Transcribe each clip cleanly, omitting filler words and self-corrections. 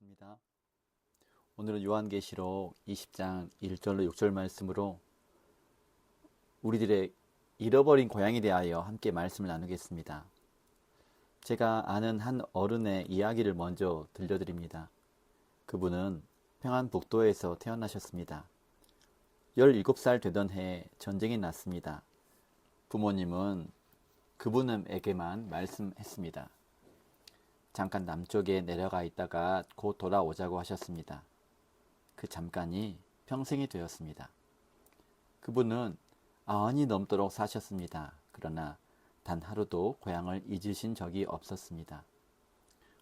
반갑습니다. 오늘은 요한계시록 20장 1절로 6절 말씀으로 우리들의 잃어버린 고향에 대하여 함께 말씀을 나누겠습니다. 제가 아는 한 어른의 이야기를 먼저 들려드립니다. 그분은 평안북도에서 태어나셨습니다. 17살 되던 해에 전쟁이 났습니다. 부모님은 그분에게만 말씀했습니다. 잠깐 남쪽에 내려가 있다가 곧 돌아오자고 하셨습니다. 그 잠깐이 평생이 되었습니다. 그분은 90이 넘도록 사셨습니다. 그러나 단 하루도 고향을 잊으신 적이 없었습니다.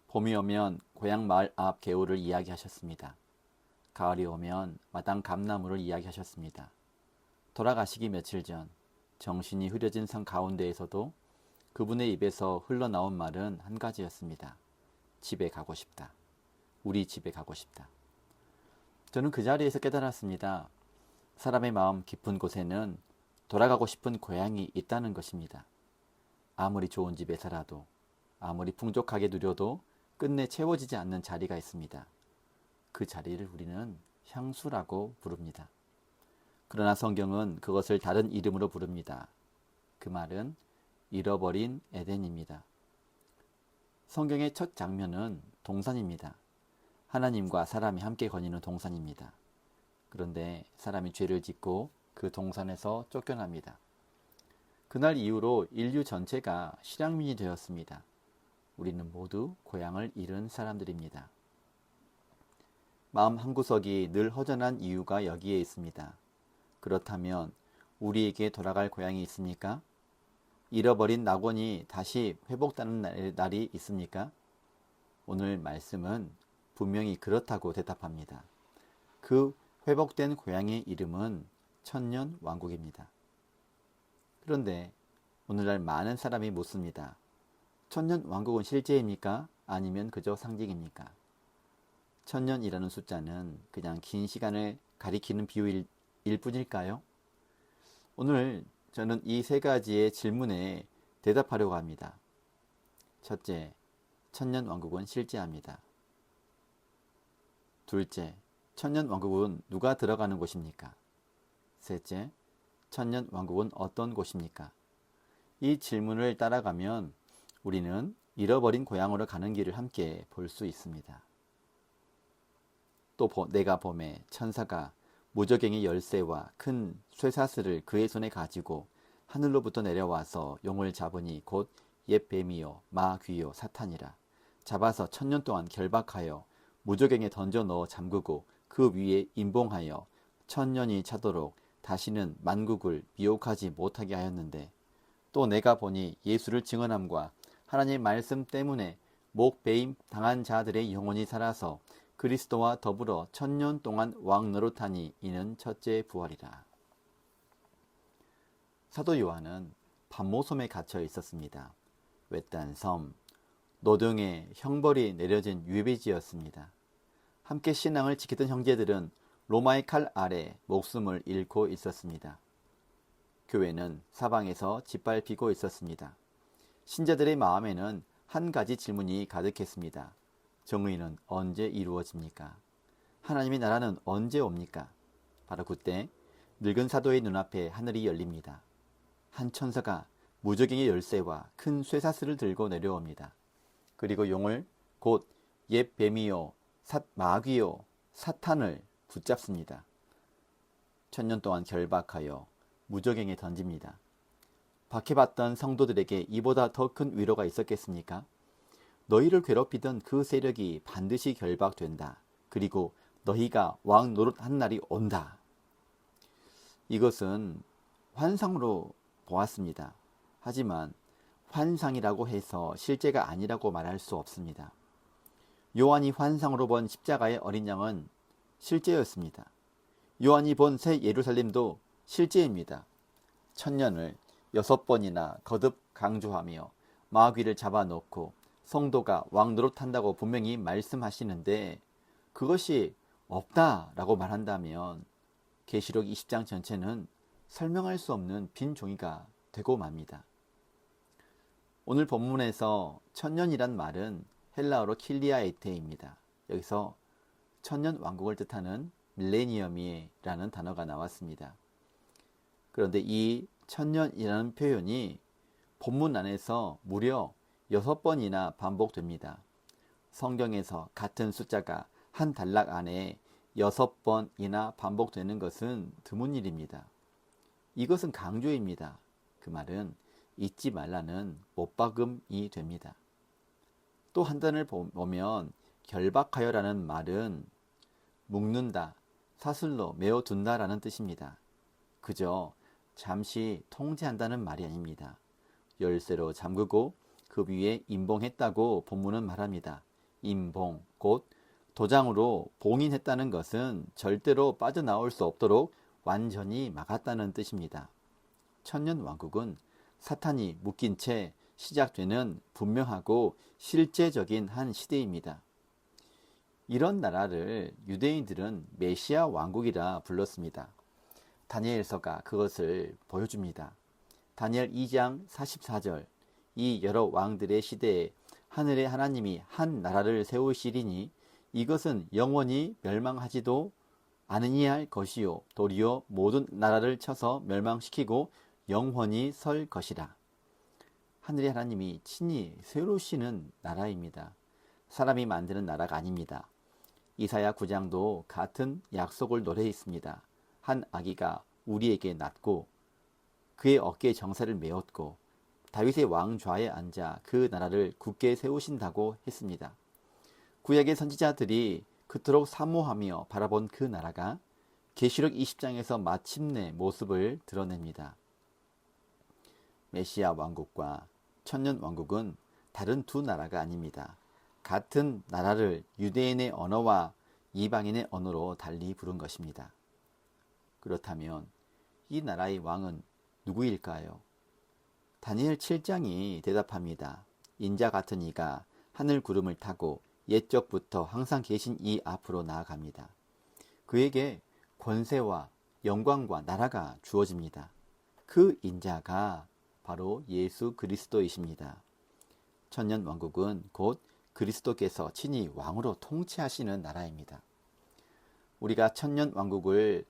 봄이 오면 고향 마을 앞 개울을 이야기하셨습니다. 가을이 오면 마당 감나무를 이야기하셨습니다. 돌아가시기 며칠 전 정신이 흐려진 상 가운데에서도 그분의 입에서 흘러나온 말은 한 가지였습니다. 집에 가고 싶다. 우리 집에 가고 싶다. 저는 그 자리에서 깨달았습니다. 사람의 마음 깊은 곳에는 돌아가고 싶은 고향이 있다는 것입니다. 아무리 좋은 집에 살아도, 아무리 풍족하게 누려도 끝내 채워지지 않는 자리가 있습니다. 그 자리를 우리는 향수라고 부릅니다. 그러나 성경은 그것을 다른 이름으로 부릅니다. 그 말은 잃어버린 에덴입니다. 성경의 첫 장면은 동산입니다. 하나님과 사람이 함께 거니는 동산입니다. 그런데 사람이 죄를 짓고 그 동산에서 쫓겨납니다. 그날 이후로 인류 전체가 실향민이 되었습니다. 우리는 모두 고향을 잃은 사람들입니다. 마음 한구석이 늘 허전한 이유가 여기에 있습니다. 그렇다면 우리에게 돌아갈 고향이 있습니까? 잃어버린 낙원이 다시 회복되는 날이 있습니까? 오늘 말씀은 분명히 그렇다고 대답합니다. 그 회복된 고향의 이름은 천년왕국입니다. 그런데 오늘날 많은 사람이 묻습니다. 천년왕국은 실제입니까? 아니면 그저 상징입니까? 천년이라는 숫자는 그냥 긴 시간을 가리키는 비유일 뿐일까요? 오늘 저는 이 세 가지의 질문에 대답하려고 합니다. 첫째, 천년왕국은 실제합니다. 둘째, 천년왕국은 누가 들어가는 곳입니까? 셋째, 천년왕국은 어떤 곳입니까? 이 질문을 따라가면 우리는 잃어버린 고향으로 가는 길을 함께 볼 수 있습니다. 또 내가 봄에 천사가 무저갱이 열쇠와 큰 쇠사슬을 그의 손에 가지고 하늘로부터 내려와서 용을 잡으니 곧 옛 뱀이요 마귀요 사탄이라. 잡아서 1000년 동안 결박하여 무저갱에 던져 넣어 잠그고 그 위에 임봉하여 1000년이 차도록 다시는 만국을 미혹하지 못하게 하였는데, 또 내가 보니 예수를 증언함과 하나님의 말씀 때문에 목배임 당한 자들의 영혼이 살아서 그리스도와 더불어 1000년 동안 왕 노릇하니 이는 첫째 부활이라. 사도 요한은 반모섬에 갇혀 있었습니다. 외딴 섬, 노동의 형벌이 내려진 유배지였습니다. 함께 신앙을 지키던 형제들은 로마의 칼 아래 목숨을 잃고 있었습니다. 교회는 사방에서 짓밟히고 있었습니다. 신자들의 마음에는 한 가지 질문이 가득했습니다. 정의는 언제 이루어집니까? 하나님의 나라는 언제 옵니까? 바로 그때 늙은 사도의 눈앞에 하늘이 열립니다. 한 천사가 무저갱의 열쇠와 큰 쇠사슬을 들고 내려옵니다. 그리고 용을 곧 옛 뱀이요 마귀요 사탄을 붙잡습니다. 1000년 동안 결박하여 무저갱에 던집니다. 박해받던 성도들에게 이보다 더 큰 위로가 있었겠습니까? 너희를 괴롭히던 그 세력이 반드시 결박된다. 그리고 너희가 왕 노릇한 날이 온다. 이것은 환상으로 보았습니다. 하지만 환상이라고 해서 실제가 아니라고 말할 수 없습니다. 요한이 환상으로 본 십자가의 어린 양은 실제였습니다. 요한이 본 새 예루살렘도 실제입니다. 1000년을 6번이나 거듭 강조하며 마귀를 잡아놓고 성도가 왕 노릇한다고 분명히 말씀하시는데, 그것이 없다라고 말한다면 계시록 20장 전체는 설명할 수 없는 빈 종이가 되고 맙니다. 오늘 본문에서 천년이란 말은 헬라어로 킬리아에테입니다. 여기서 천년 왕국을 뜻하는 밀레니엄이라는 단어가 나왔습니다. 그런데 이 천년이라는 표현이 본문 안에서 무려 6번이나 반복됩니다. 성경에서 같은 숫자가 한 단락 안에 6번이나 반복되는 것은 드문 일입니다. 이것은 강조입니다. 그 말은 잊지 말라는 못박음이 됩니다. 또 한 단을 보면 결박하여라는 말은 묶는다, 사슬로 메어둔다 라는 뜻입니다. 그저 잠시 통제한다는 말이 아닙니다. 열쇠로 잠그고 그 위에 임봉했다고 본문은 말합니다. 임봉, 곧 도장으로 봉인했다는 것은 절대로 빠져나올 수 없도록 완전히 막았다는 뜻입니다. 천년왕국은 사탄이 묶인 채 시작되는 분명하고 실제적인 한 시대입니다. 이런 나라를 유대인들은 메시아 왕국이라 불렀습니다. 다니엘서가 그것을 보여줍니다. 다니엘 2장 44절, 이 여러 왕들의 시대에 하늘의 하나님이 한 나라를 세우시리니 이것은 영원히 멸망하지도 아니할 것이요 도리어 모든 나라를 쳐서 멸망시키고 영원히 설 것이라. 하늘의 하나님이 친히 세우시는 나라입니다. 사람이 만드는 나라가 아닙니다. 이사야 9장도 같은 약속을 노래했습니다. 한 아기가 우리에게 낳고 그의 어깨에 정사를 메었고 다윗의 왕좌에 앉아 그 나라를 굳게 세우신다고 했습니다. 구약의 선지자들이 그토록 사모하며 바라본 그 나라가 계시록 20장에서 마침내 모습을 드러냅니다. 메시아 왕국과 천년 왕국은 다른 두 나라가 아닙니다. 같은 나라를 유대인의 언어와 이방인의 언어로 달리 부른 것입니다. 그렇다면 이 나라의 왕은 누구일까요? 다니엘 7장이 대답합니다. 인자 같은 이가 하늘 구름을 타고 옛적부터 항상 계신 이 앞으로 나아갑니다. 그에게 권세와 영광과 나라가 주어집니다. 그 인자가 바로 예수 그리스도이십니다. 천년 왕국은 곧 그리스도께서 친히 왕으로 통치하시는 나라입니다. 우리가 천년 왕국을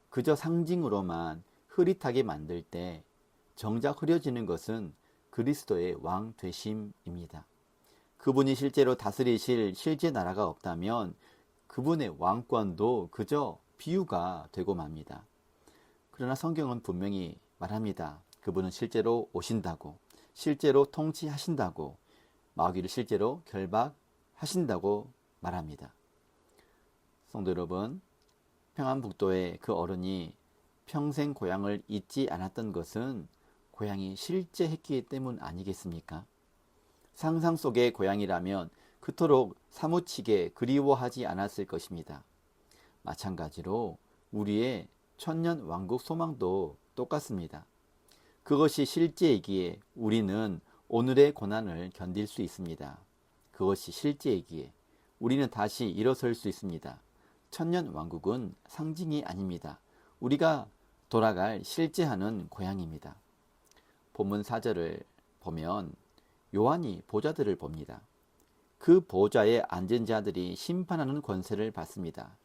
그저 상징으로만 흐릿하게 만들 때 정작 흐려지는 것은 그리스도의 왕 되심입니다. 그분이 실제로 다스리실 실제 나라가 없다면 그분의 왕권도 그저 비유가 되고 맙니다. 그러나 성경은 분명히 말합니다. 그분은 실제로 오신다고, 실제로 통치하신다고, 마귀를 실제로 결박하신다고 말합니다. 성도 여러분, 평안북도의 그 어른이 평생 고향을 잊지 않았던 것은 고향이 실제했기 때문 아니겠습니까? 상상 속의 고향이라면 그토록 사무치게 그리워하지 않았을 것입니다. 마찬가지로 우리의 천년 왕국 소망도 똑같습니다. 그것이 실제이기에 우리는 오늘의 고난을 견딜 수 있습니다. 그것이 실제이기에 우리는 다시 일어설 수 있습니다. 천년 왕국은 상징이 아닙니다. 우리가 돌아갈 실제하는 고향입니다. 본문 4절을 보면 요한이 보좌들을 봅니다. 그 보좌에 앉은 자들이 심판하는 권세를 받습니다.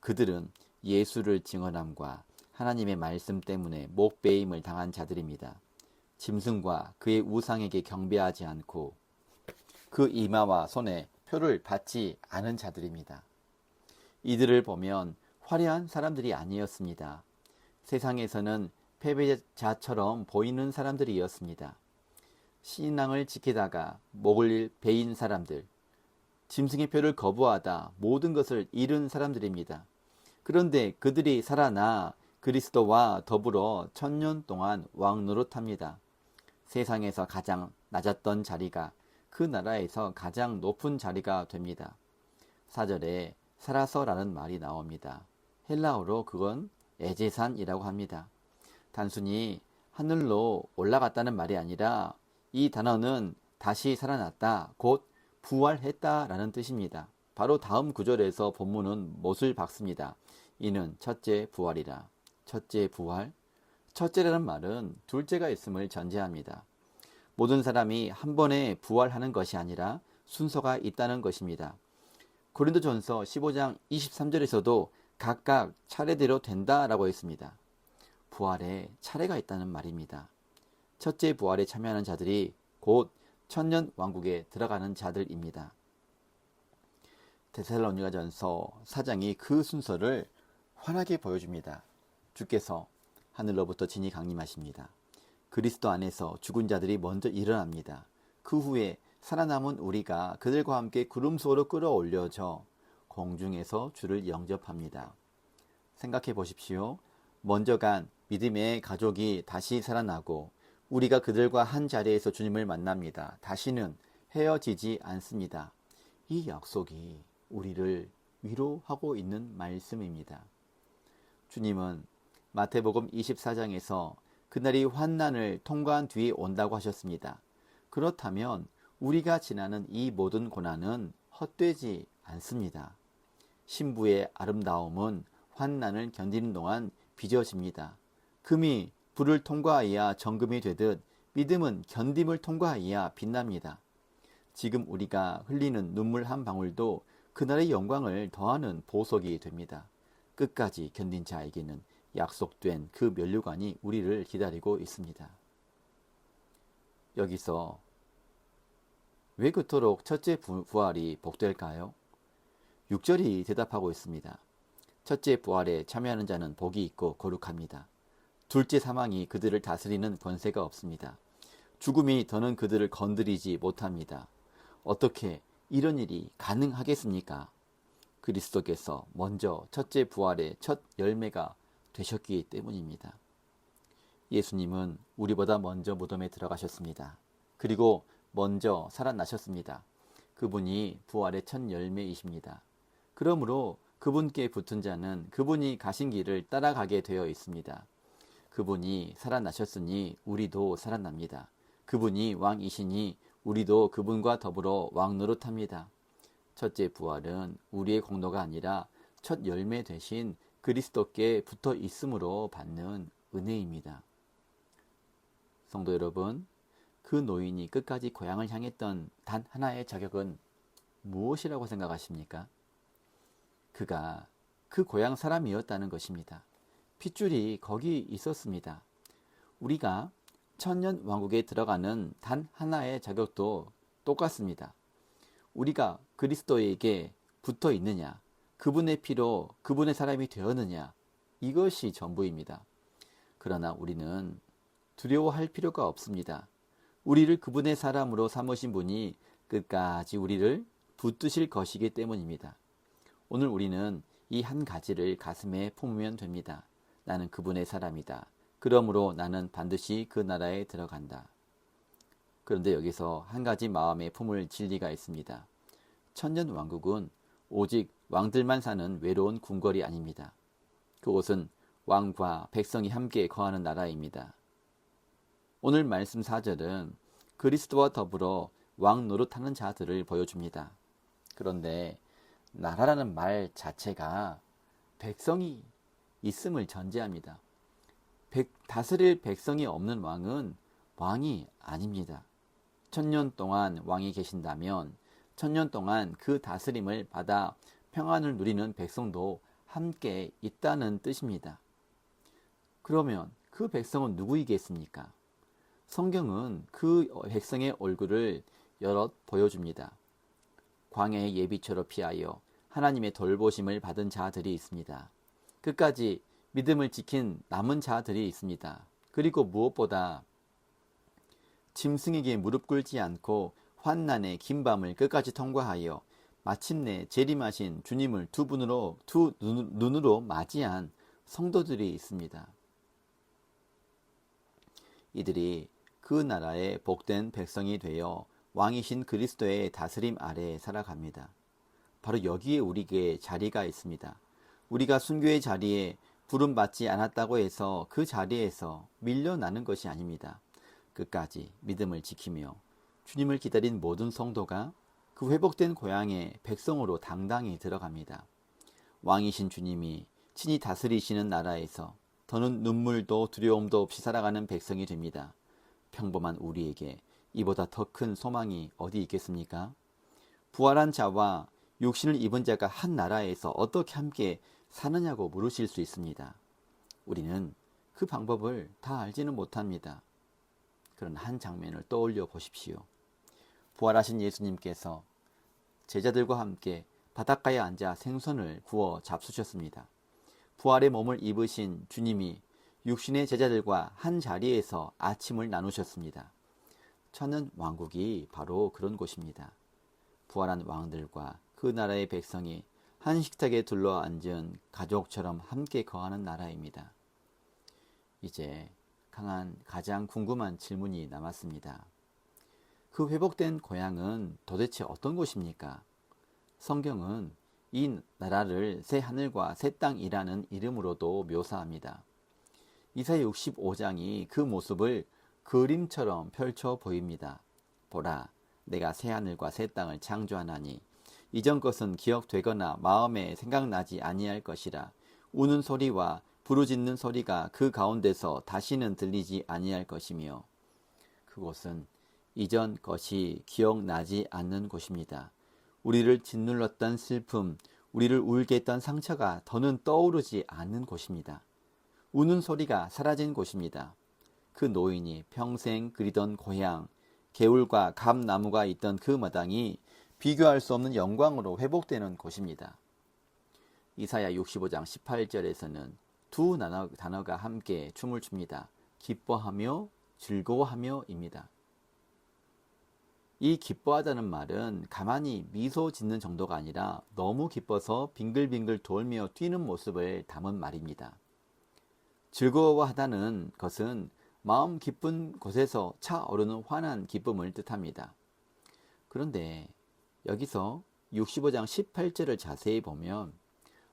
그들은 예수를 증언함과 하나님의 말씀 때문에 목베임을 당한 자들입니다. 짐승과 그의 우상에게 경배하지 않고 그 이마와 손에 표를 받지 않은 자들입니다. 이들을 보면 화려한 사람들이 아니었습니다. 세상에서는 패배자처럼 보이는 사람들이었습니다. 신앙을 지키다가 목을 베인 사람들, 짐승의 표를 거부하다 모든 것을 잃은 사람들입니다. 그런데 그들이 살아나 그리스도와 더불어 1000년 동안 왕 노릇합니다. 세상에서 가장 낮았던 자리가 그 나라에서 가장 높은 자리가 됩니다. 4절에 살아서라는 말이 나옵니다. 헬라어로 그건 에제산이라고 합니다. 단순히 하늘로 올라갔다는 말이 아니라 이 단어는 다시 살아났다, 곧 부활했다라는 뜻입니다. 바로 다음 구절에서 본문은 못을 박습니다. 이는 첫째 부활이라. 첫째 부활? 첫째라는 말은 둘째가 있음을 전제합니다. 모든 사람이 한 번에 부활하는 것이 아니라 순서가 있다는 것입니다. 고린도전서 15장 23절에서도 각각 차례대로 된다라고 했습니다. 부활에 차례가 있다는 말입니다. 첫째 부활에 참여하는 자들이 곧 천년 왕국에 들어가는 자들입니다. 데살로니가전서 4장이 그 순서를 환하게 보여줍니다. 주께서 하늘로부터 진이 강림하십니다. 그리스도 안에서 죽은 자들이 먼저 일어납니다. 그 후에 살아남은 우리가 그들과 함께 구름소로 끌어올려져 공중에서 주를 영접합니다. 생각해 보십시오. 먼저 간 믿음의 가족이 다시 살아나고 우리가 그들과 한 자리에서 주님을 만납니다. 다시는 헤어지지 않습니다. 이 약속이 우리를 위로하고 있는 말씀입니다. 주님은 마태복음 24장에서 그날이 환난을 통과한 뒤에 온다고 하셨습니다. 그렇다면 우리가 지나는 이 모든 고난은 헛되지 않습니다. 신부의 아름다움은 환난을 견디는 동안 빚어집니다. 금이 불을 통과하여야 정금이 되듯 믿음은 견딤을 통과하여야 빛납니다. 지금 우리가 흘리는 눈물 한 방울도 그날의 영광을 더하는 보석이 됩니다. 끝까지 견딘 자에게는 약속된 그 면류관이 우리를 기다리고 있습니다. 여기서 왜 그토록 첫째 부활이 복될까요? 6절이 대답하고 있습니다. 첫째 부활에 참여하는 자는 복이 있고 거룩합니다. 둘째 사망이 그들을 다스리는 권세가 없습니다. 죽음이 더는 그들을 건드리지 못합니다. 어떻게 이런 일이 가능하겠습니까? 그리스도께서 먼저 첫째 부활의 첫 열매가 되셨기 때문입니다. 예수님은 우리보다 먼저 무덤에 들어가셨습니다. 그리고 먼저 살아나셨습니다. 그분이 부활의 첫 열매이십니다. 그러므로 그분께 붙은 자는 그분이 가신 길을 따라가게 되어 있습니다. 그분이 살아나셨으니 우리도 살아납니다. 그분이 왕이시니 우리도 그분과 더불어 왕 노릇합니다. 첫째 부활은 우리의 공로가 아니라 첫 열매 되신 그리스도께 붙어 있음으로 받는 은혜입니다. 성도 여러분, 그 노인이 끝까지 고향을 향했던 단 하나의 자격은 무엇이라고 생각하십니까? 그가 그 고향 사람이었다는 것입니다. 핏줄이 거기 있었습니다. 우리가 천년 왕국에 들어가는 단 하나의 자격도 똑같습니다. 우리가 그리스도에게 붙어 있느냐, 그분의 피로 그분의 사람이 되었느냐, 이것이 전부입니다. 그러나 우리는 두려워할 필요가 없습니다. 우리를 그분의 사람으로 삼으신 분이 끝까지 우리를 붙드실 것이기 때문입니다. 오늘 우리는 이 한 가지를 가슴에 품으면 됩니다. 나는 그분의 사람이다. 그러므로 나는 반드시 그 나라에 들어간다. 그런데 여기서 한 가지 마음에 품을 진리가 있습니다. 천년 왕국은 오직 왕들만 사는 외로운 궁궐이 아닙니다. 그곳은 왕과 백성이 함께 거하는 나라입니다. 오늘 말씀 4절은 그리스도와 더불어 왕 노릇하는 자들을 보여줍니다. 그런데 나라라는 말 자체가 백성이 있음을 전제합니다. 다스릴 백성이 없는 왕은 왕이 아닙니다. 천년 동안 왕이 계신다면 천년 동안 그 다스림을 받아 평안을 누리는 백성도 함께 있다는 뜻입니다. 그러면 그 백성은 누구이겠습니까? 성경은 그 백성의 얼굴을 여럿 보여줍니다. 광야의 예비처로 피하여 하나님의 돌보심을 받은 자들이 있습니다. 끝까지 믿음을 지킨 남은 자들이 있습니다. 그리고 무엇보다 짐승에게 무릎 꿇지 않고 환난의 긴 밤을 끝까지 통과하여 마침내 재림하신 주님을 두 눈으로 맞이한 성도들이 있습니다. 이들이 그 나라의 복된 백성이 되어 왕이신 그리스도의 다스림 아래에 살아갑니다. 바로 여기에 우리에게 자리가 있습니다. 우리가 순교의 자리에 부름받지 않았다고 해서 그 자리에서 밀려나는 것이 아닙니다. 끝까지 믿음을 지키며 주님을 기다린 모든 성도가 그 회복된 고향의 백성으로 당당히 들어갑니다. 왕이신 주님이 친히 다스리시는 나라에서 더는 눈물도 두려움도 없이 살아가는 백성이 됩니다. 평범한 우리에게 이보다 더 큰 소망이 어디 있겠습니까? 부활한 자와 육신을 입은 자가 한 나라에서 어떻게 함께 사느냐고 물으실 수 있습니다. 우리는 그 방법을 다 알지는 못합니다. 그런 한 장면을 떠올려 보십시오. 부활하신 예수님께서 제자들과 함께 바닷가에 앉아 생선을 구워 잡수셨습니다. 부활의 몸을 입으신 주님이 육신의 제자들과 한 자리에서 아침을 나누셨습니다. 천년 왕국이 바로 그런 곳입니다. 부활한 왕들과 그 나라의 백성이 한 식탁에 둘러앉은 가족처럼 함께 거하는 나라입니다. 이제 가장 궁금한 질문이 남았습니다. 그 회복된 고향은 도대체 어떤 곳입니까? 성경은 이 나라를 새 하늘과 새 땅이라는 이름으로도 묘사합니다. 이사야 65장이 그 모습을 그림처럼 펼쳐 보입니다. 보라, 내가 새 하늘과 새 땅을 창조하나니 이전 것은 기억되거나 마음에 생각나지 아니할 것이라. 우는 소리와 부르짖는 소리가 그 가운데서 다시는 들리지 아니할 것이며, 그곳은 이전 것이 기억나지 않는 곳입니다. 우리를 짓눌렀던 슬픔, 우리를 울게 했던 상처가 더는 떠오르지 않는 곳입니다. 우는 소리가 사라진 곳입니다. 그 노인이 평생 그리던 고향, 개울과 감나무가 있던 그 마당이 비교할 수 없는 영광으로 회복되는 곳입니다. 이사야 65장 18절에서는 두 단어가 함께 춤을 춥니다. 기뻐하며 즐거워하며입니다. 이 기뻐하다는 말은 가만히 미소 짓는 정도가 아니라 너무 기뻐서 빙글빙글 돌며 뛰는 모습을 담은 말입니다. 즐거워하다는 것은 마음 기쁜 곳에서 차오르는 환한 기쁨을 뜻합니다. 그런데 여기서 65장 18절을 자세히 보면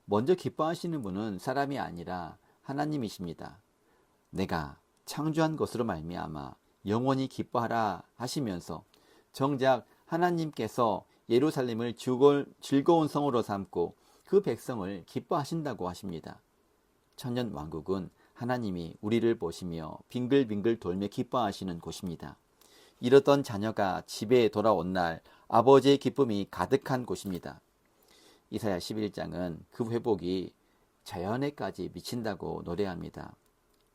먼저 기뻐하시는 분은 사람이 아니라 하나님이십니다. 내가 창조한 것으로 말미암아 영원히 기뻐하라 하시면서 정작 하나님께서 예루살렘을 즐거운 성으로 삼고 그 백성을 기뻐하신다고 하십니다. 천년 왕국은 하나님이 우리를 보시며 빙글빙글 돌며 기뻐하시는 곳입니다. 잃었던 자녀가 집에 돌아온 날 아버지의 기쁨이 가득한 곳입니다. 이사야 11장은 그 회복이 자연에까지 미친다고 노래합니다.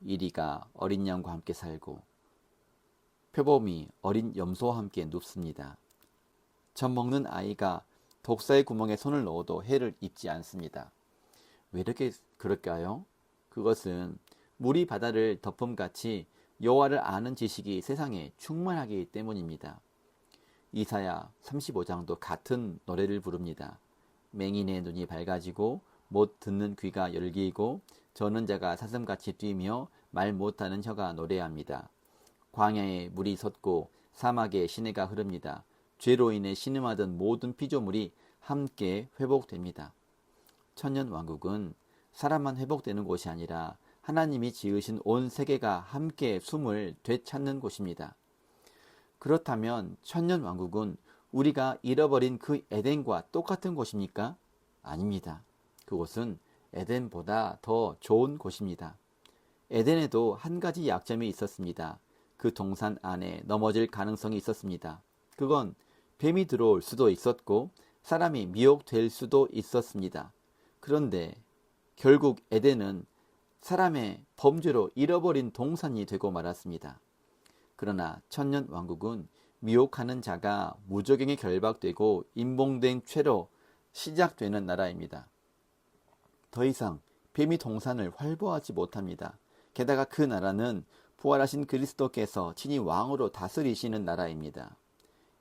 이리가 어린 양과 함께 살고 표범이 어린 염소와 함께 눕습니다. 젖 먹는 아이가 독사의 구멍에 손을 넣어도 해를 입지 않습니다. 왜 이렇게 그럴까요? 그것은 물이 바다를 덮음같이 여호와를 아는 지식이 세상에 충만하기 때문입니다. 이사야 35장도 같은 노래를 부릅니다. 맹인의 눈이 밝아지고 못 듣는 귀가 열리고 저는 자가 사슴같이 뛰며 말 못하는 혀가 노래합니다. 광야에 물이 솟고 사막에 시내가 흐릅니다. 죄로 인해 신음하던 모든 피조물이 함께 회복됩니다. 천년 왕국은 사람만 회복되는 곳이 아니라 하나님이 지으신 온 세계가 함께 숨을 되찾는 곳입니다. 그렇다면 천년 왕국은 우리가 잃어버린 그 에덴과 똑같은 곳입니까? 아닙니다. 그곳은 에덴보다 더 좋은 곳입니다. 에덴에도 한 가지 약점이 있었습니다. 그 동산 안에 넘어질 가능성이 있었습니다. 그건 뱀이 들어올 수도 있었고 사람이 미혹될 수도 있었습니다. 그런데 결국 에덴은 사람의 범죄로 잃어버린 동산이 되고 말았습니다. 그러나 천년 왕국은 미혹하는 자가 무적행에 결박되고 임봉된 죄로 시작되는 나라입니다. 더 이상 뱀이 동산을 활보하지 못합니다. 게다가 그 나라는 부활하신 그리스도께서 친히 왕으로 다스리시는 나라입니다.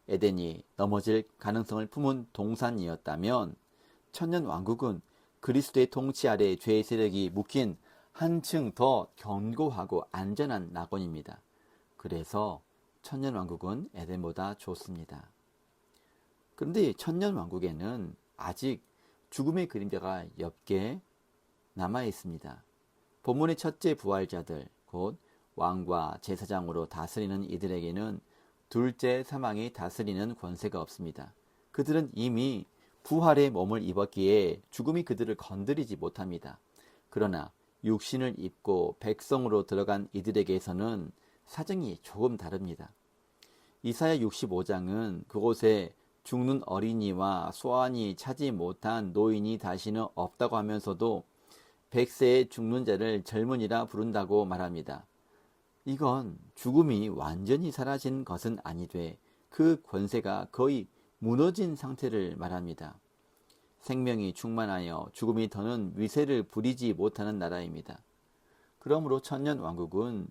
에덴이 넘어질 가능성을 품은 동산이었다면 천년 왕국은 그리스도의 통치 아래 죄의 세력이 묶인 한층 더 견고하고 안전한 낙원입니다. 그래서 천년 왕국은 에덴보다 좋습니다. 그런데 천년 왕국에는 아직 죽음의 그림자가 옅게 남아 있습니다. 본문의 첫째 부활자들, 곧 왕과 제사장으로 다스리는 이들에게는 둘째 사망이 다스리는 권세가 없습니다. 그들은 이미 부활의 몸을 입었기에 죽음이 그들을 건드리지 못합니다. 그러나 육신을 입고 백성으로 들어간 이들에게서는 사정이 조금 다릅니다. 이사야 65장은 그곳에 죽는 어린이와 소환이 차지 못한 노인이 다시는 없다고 하면서도 100세에 죽는 자를 젊은이라 부른다고 말합니다. 이건 죽음이 완전히 사라진 것은 아니되 그 권세가 거의 무너진 상태를 말합니다. 생명이 충만하여 죽음이 더는 위세를 부리지 못하는 나라입니다. 그러므로 천년왕국은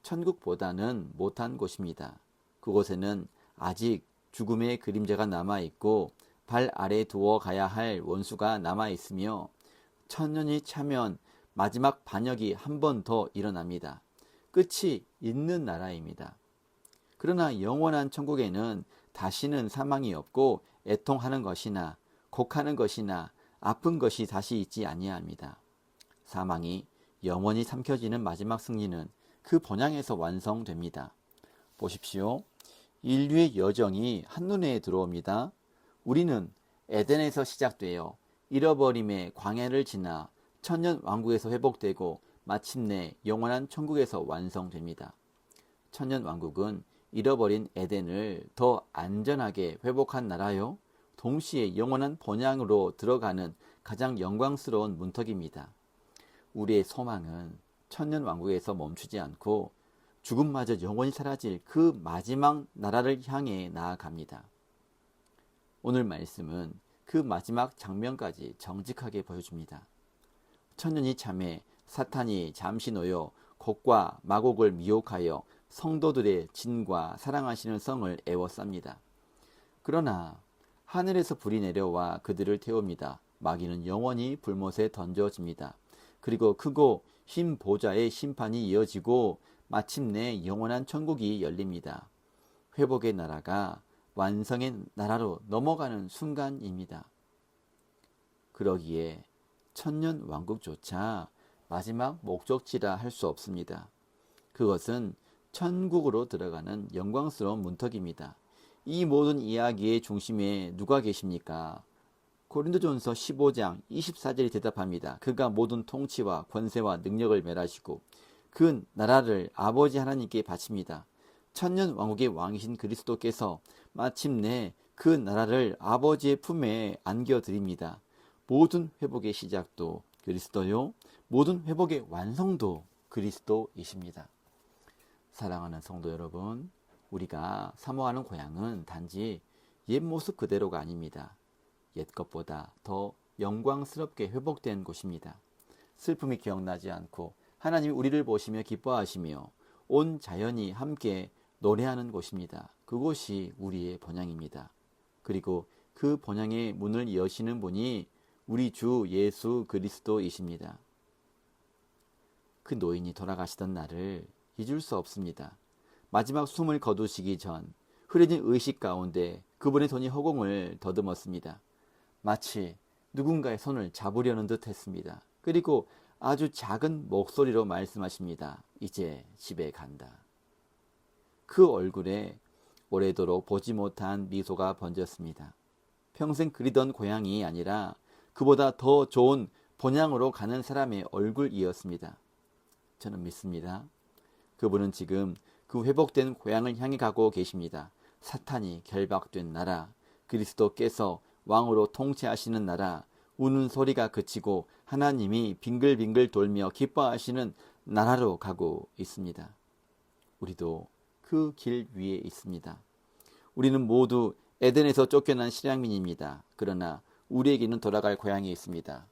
천국보다는 못한 곳입니다. 그곳에는 아직 죽음의 그림자가 남아있고 발 아래 두어 가야 할 원수가 남아있으며 천년이 차면 마지막 반역이 한 번 더 일어납니다. 끝이 있는 나라입니다. 그러나 영원한 천국에는 다시는 사망이 없고 애통하는 것이나 곡하는 것이나 아픈 것이 다시 있지 아니합니다. 사망이 영원히 삼켜지는 마지막 승리는 그 본향에서 완성됩니다. 보십시오. 인류의 여정이 한눈에 들어옵니다. 우리는 에덴에서 시작되어 잃어버림의 광야를 지나 천년 왕국에서 회복되고 마침내 영원한 천국에서 완성됩니다. 천년 왕국은 잃어버린 에덴을 더 안전하게 회복한 나라요. 동시에 영원한 본향으로 들어가는 가장 영광스러운 문턱입니다. 우리의 소망은 천년 왕국에서 멈추지 않고 죽음마저 영원히 사라질 그 마지막 나라를 향해 나아갑니다. 오늘 말씀은 그 마지막 장면까지 정직하게 보여줍니다. 천년이 참에 사탄이 잠시 놓여 곡과 마곡을 미혹하여 성도들의 진과 사랑하시는 성을 애워쌉니다. 그러나 하늘에서 불이 내려와 그들을 태웁니다. 마귀는 영원히 불못에 던져집니다. 그리고 크고 흰 보좌의 심판이 이어지고 마침내 영원한 천국이 열립니다. 회복의 나라가 완성의 나라로 넘어가는 순간입니다. 그러기에 천년 왕국조차 마지막 목적지라 할 수 없습니다. 그것은 천국으로 들어가는 영광스러운 문턱입니다. 이 모든 이야기의 중심에 누가 계십니까? 고린도전서 15장 24절이 대답합니다. 그가 모든 통치와 권세와 능력을 멸하시고 그 나라를 아버지 하나님께 바칩니다. 천년 왕국의 왕이신 그리스도께서 마침내 그 나라를 아버지의 품에 안겨드립니다. 모든 회복의 시작도 그리스도요, 모든 회복의 완성도 그리스도이십니다. 사랑하는 성도 여러분, 우리가 사모하는 고향은 단지 옛 모습 그대로가 아닙니다. 옛 것보다 더 영광스럽게 회복된 곳입니다. 슬픔이 기억나지 않고 하나님이 우리를 보시며 기뻐하시며 온 자연이 함께 노래하는 곳입니다. 그곳이 우리의 본향입니다. 그리고 그 본향의 문을 여시는 분이 우리 주 예수 그리스도이십니다. 그 노인이 돌아가시던 날을 잊을 수 없습니다. 마지막 숨을 거두시기 전 흐려진 의식 가운데 그분의 손이 허공을 더듬었습니다. 마치 누군가의 손을 잡으려는 듯 했습니다. 그리고 아주 작은 목소리로 말씀하십니다. 이제 집에 간다. 그 얼굴에 오래도록 보지 못한 미소가 번졌습니다. 평생 그리던 고향이 아니라 그보다 더 좋은 본향으로 가는 사람의 얼굴이었습니다. 저는 믿습니다. 그분은 지금 그 회복된 고향을 향해 가고 계십니다. 사탄이 결박된 나라, 그리스도께서 왕으로 통치하시는 나라, 우는 소리가 그치고 하나님이 빙글빙글 돌며 기뻐하시는 나라로 가고 있습니다. 우리도 그 길 위에 있습니다. 우리는 모두 에덴에서 쫓겨난 실향민입니다. 그러나 우리에게는 돌아갈 고향이 있습니다.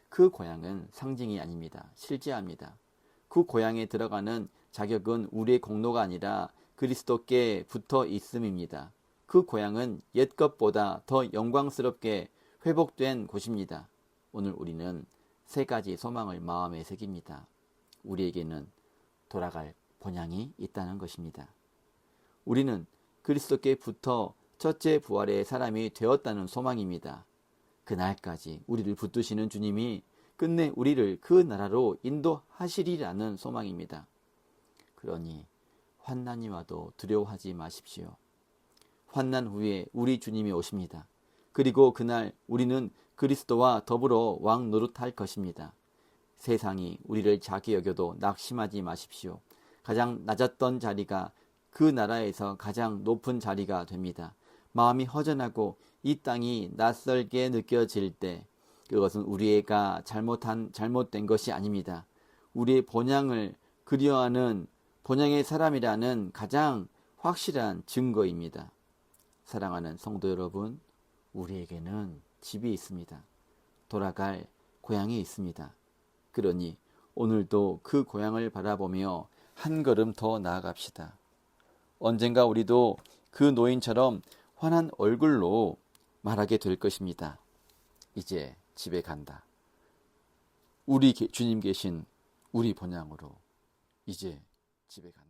그 고향은 상징이 아닙니다. 실제합니다. 그 고향에 들어가는 자격은 우리의 공로가 아니라 그리스도께 붙어 있음입니다. 그 고향은 옛 것보다 더 영광스럽게 회복된 곳입니다. 오늘 우리는 세 가지 소망을 마음에 새깁니다. 우리에게는 돌아갈 본향이 있다는 것입니다. 우리는 그리스도께 붙어 첫째 부활의 사람이 되었다는 소망입니다. 그날까지 우리를 붙드시는 주님이 끝내 우리를 그 나라로 인도하시리라는 소망입니다. 그러니 환난이 와도 두려워하지 마십시오. 환난 후에 우리 주님이 오십니다. 그리고 그날 우리는 그리스도와 더불어 왕 노릇할 것입니다. 세상이 우리를 작게 여겨도 낙심하지 마십시오. 가장 낮았던 자리가 그 나라에서 가장 높은 자리가 됩니다. 마음이 허전하고 이 땅이 낯설게 느껴질 때 그것은 우리가 잘못된 것이 아닙니다. 우리의 본향을 그리워하는 본향의 사람이라는 가장 확실한 증거입니다. 사랑하는 성도 여러분, 우리에게는 집이 있습니다. 돌아갈 고향이 있습니다. 그러니 오늘도 그 고향을 바라보며 한 걸음 더 나아갑시다. 언젠가 우리도 그 노인처럼 환한 얼굴로 말하게 될 것입니다. 이제 집에 간다. 우리 주님 계신 우리 본향으로 이제 집에 간다.